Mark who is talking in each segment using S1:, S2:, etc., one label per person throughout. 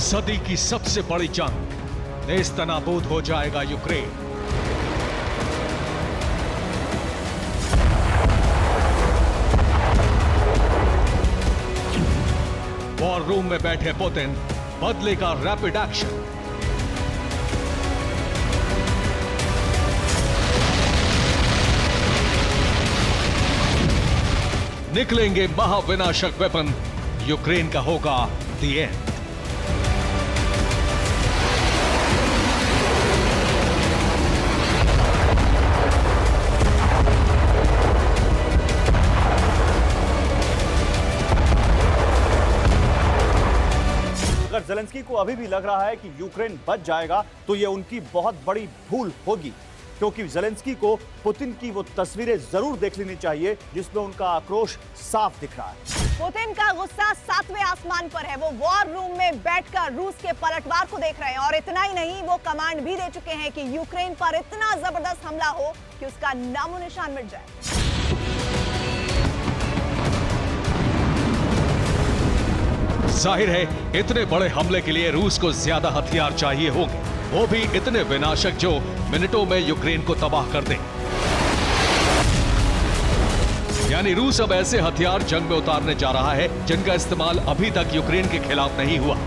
S1: सदी की सबसे बड़ी जंग, नेस्तनाबूद हो जाएगा यूक्रेन। वॉर रूम में बैठे पुतिन, बदलेगा रैपिड एक्शन। निकलेंगे महाविनाशक वेपन, यूक्रेन का होगा द एंड।
S2: अगर ज़ेलेंस्की को अभी भी लग रहा है कि यूक्रेन बच जाएगा तो यह उनकी बहुत बड़ी भूल होगी, क्योंकि ज़ेलेंस्की को पुतिन की वो तस्वीरें जरूर देख लेनी चाहिए जिसमें उनका आक्रोश साफ दिख रहा है।
S3: पुतिन का गुस्सा 7वें आसमान पर है। वो वॉर रूम में बैठकर रूस के पलटवार को देख रहे हैं और इतना ही नहीं, वो कमांड भी दे चुके हैं कि यूक्रेन पर इतना जबरदस्त हमला हो कि उसका नामो निशान मिट जाए।
S1: जाहिर है इतने बड़े हमले के लिए रूस को ज्यादा हथियार चाहिए होंगे, वो भी इतने विनाशक जो मिनटों में यूक्रेन को तबाह कर दें। यानी रूस अब ऐसे हथियार जंग में उतारने जा रहा है जिनका इस्तेमाल अभी तक यूक्रेन के खिलाफ नहीं हुआ।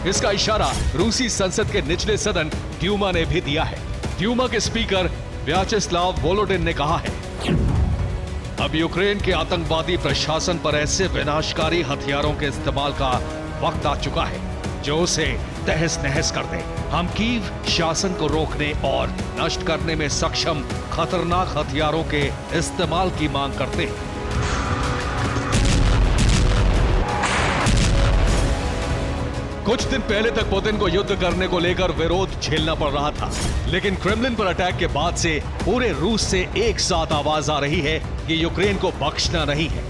S1: इसका इशारा रूसी संसद के निचले सदन ड्यूमा ने भी दिया है। ड्यूमा के स्पीकर व्याचेस्लाव वोलोडिन ने कहा है, अब यूक्रेन के आतंकवादी प्रशासन पर ऐसे विनाशकारी हथियारों के इस्तेमाल का वक्त आ चुका है जो उसे तहस नहस कर दे। हम कीव शासन को रोकने और नष्ट करने में सक्षम खतरनाक हथियारों के इस्तेमाल की मांग करते हैं। कुछ दिन पहले तक पुतिन को युद्ध करने को लेकर विरोध झेलना पड़ रहा था, लेकिन क्रेमलिन पर अटैक के बाद से पूरे रूस से एक साथ आवाज आ रही है कि यूक्रेन को बख्शना नहीं है।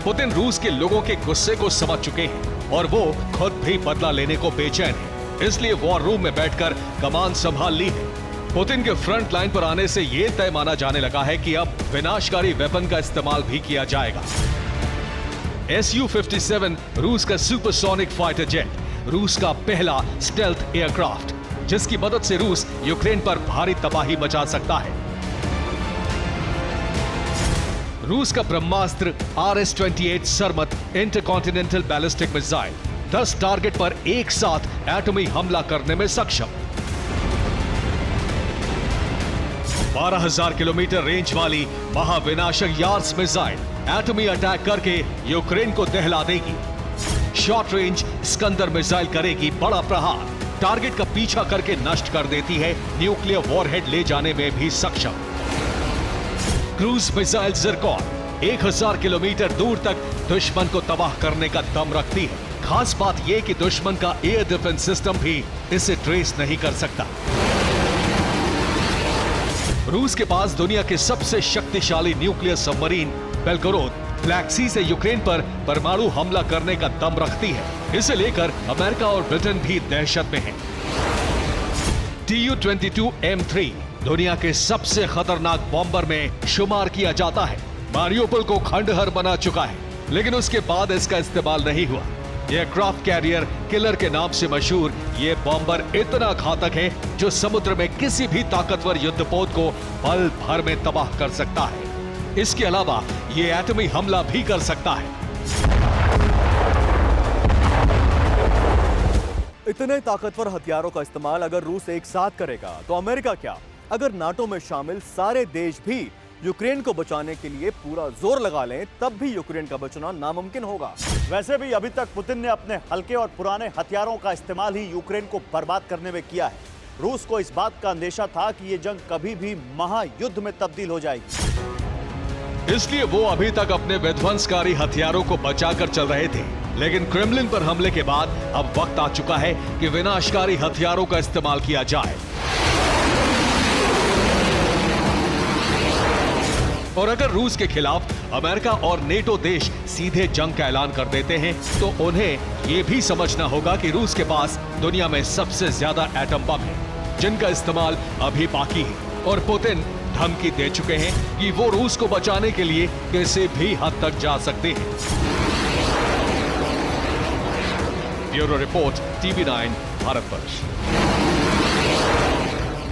S1: पुतिन रूस के लोगों के गुस्से को समझ चुके हैं और वो खुद भी बदला लेने को बेचैन है, इसलिए वॉर रूम में बैठकर कमान संभाल ली है। पुतिन के फ्रंट लाइन पर आने से यह तय माना जाने लगा है कि अब विनाशकारी वेपन का इस्तेमाल भी किया जाएगा। Su-57 रूस का सुपरसोनिक फाइटर जेट, रूस का पहला स्टेल्थ एयरक्राफ्ट, जिसकी मदद से रूस यूक्रेन पर भारी तबाही मचा सकता है। रूस का ब्रह्मास्त्र RS-28 Sarmat intercontinental ballistic missile 10 target पर एक साथ एटमी हमला करने में सक्षम। 12,000 किलोमीटर रेंज वाली महाविनाशक यार्स मिसाइल एटमी अटैक करके यूक्रेन को दहला देगी। शॉर्ट रेंज स्कंदर मिसाइल करेगी बड़ा प्रहार, टारगेट का पीछा करके नष्ट कर देती है, न्यूक्लियर वॉरहेड ले जाने में भी सक्षम। क्रूज मिसाइल ज़िरकॉन 1000 किलोमीटर दूर तक दुश्मन को तबाह करने का दम रखती है। खास बात यह कि दुश्मन का एयर डिफेंस सिस्टम भी इसे ट्रेस नहीं कर सकता। रूस के पास दुनिया के सबसे शक्तिशाली न्यूक्लियर सबमरीन बेलगोरोद ब्लैक सी से यूक्रेन पर परमाणु हमला करने का दम रखती है। इसे लेकर अमेरिका और ब्रिटेन भी दहशत में हैं। Tu-22 M3 दुनिया के सबसे खतरनाक बॉम्बर में शुमार किया जाता है। मारियोपोल को खंडहर बना चुका है, लेकिन उसके बाद इसका इस्तेमाल नहीं हुआ। एयरक्राफ्ट कैरियर किलर के नाम से मशहूर ये बॉम्बर इतना घातक है जो समुद्र में किसी भी ताकतवर युद्धपोत को पल भर में तबाह कर सकता है। इसके अलावा ये एटमी हमला भी कर सकता है।
S2: इतने ताकतवर हथियारों का इस्तेमाल अगर रूस एक साथ करेगा तो अमेरिका क्या, अगर नाटो में शामिल सारे देश भी यूक्रेन को बचाने के लिए पूरा जोर लगा लें तब भी यूक्रेन का बचना नामुमकिन होगा। वैसे भी अभी तक पुतिन ने अपने हल्के और पुराने हथियारों का इस्तेमाल ही यूक्रेन को बर्बाद करने में किया है। रूस को इस बात का अंदेशा था कि यह जंग कभी भी महायुद्ध में तब्दील हो जाएगी,
S1: इसलिए वो अभी तक अपने विध्वंसकारी हथियारों को बचाकर चल रहे थे। लेकिन क्रेमलिन पर हमले के बाद अब वक्त आ चुका है कि विनाशकारी हथियारों का इस्तेमाल किया जाए। और अगर रूस के खिलाफ अमेरिका और नेटो देश सीधे जंग का ऐलान कर देते हैं तो उन्हें यह भी समझना होगा कि रूस के पास दुनिया में सबसे ज्यादा एटम बम है जिनका इस्तेमाल अभी बाकी है, और पुतिन धमकी दे चुके हैं कि वो रूस को बचाने के लिए किसी भी हद तक जा सकते हैं। Bureau report, TV9 Bharatvarsh.